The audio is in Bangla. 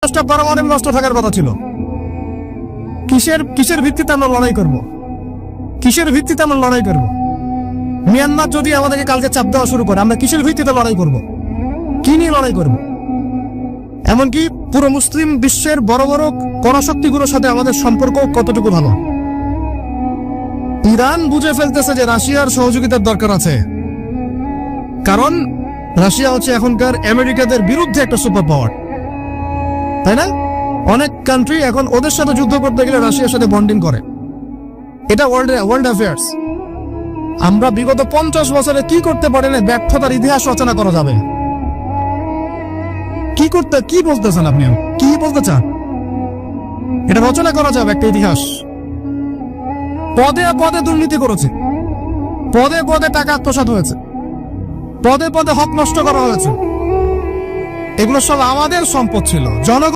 50টা পারমাণবিক অস্ত্র থাকার কথা ছিল। কিসের ভিত্তিতে আমরা লড়াই করব? কিসের ভিত্তিতে আমরা লড়াই করব? মিয়ানমার যদি আমাদেরকে কালকে চাপ দেওয়া শুরু করে, আমরা কিসের ভিত্তিতে লড়াই করব? কি নিয়ে লড়াই করব? এমনকি পুরো মুসলিম বিশ্বের বড় বড় পরাশক্তিগুলোর সাথে আমাদের সম্পর্ক কতটুকু ভালো। ইরান বুঝে ফেলতেছে যে রাশিয়ার সহযোগিতার দরকার আছে, কারণ রাশিয়া হচ্ছে এখনকার আমেরিকাদের বিরুদ্ধে একটা সুপার পাওয়ার, তাই না? অনেক কান্ট্রি এখন ওদের সাথে যুদ্ধ করতে গেলে রাশিয়ার সাথে বন্ডিং করে। এটা ওয়ার্ল্ড অ্যাফেয়ার্স। আমরা বিগত 50 বছরে কি করতে পারি না, ব্যর্থতার ইতিহাস রচনা করা যাবে। কি বলতেছেন আপনি? কি বলতে চান? এটা রচনা করা যাবে একটা ইতিহাস। পদে পদে দুর্নীতি করেছে, পদে পদে টাকা আত্মসাৎ হয়েছে, পদে পদে হক নষ্ট করা হয়েছে। এগুলো সব আমাদের সম্পদ ছিল। জনগণ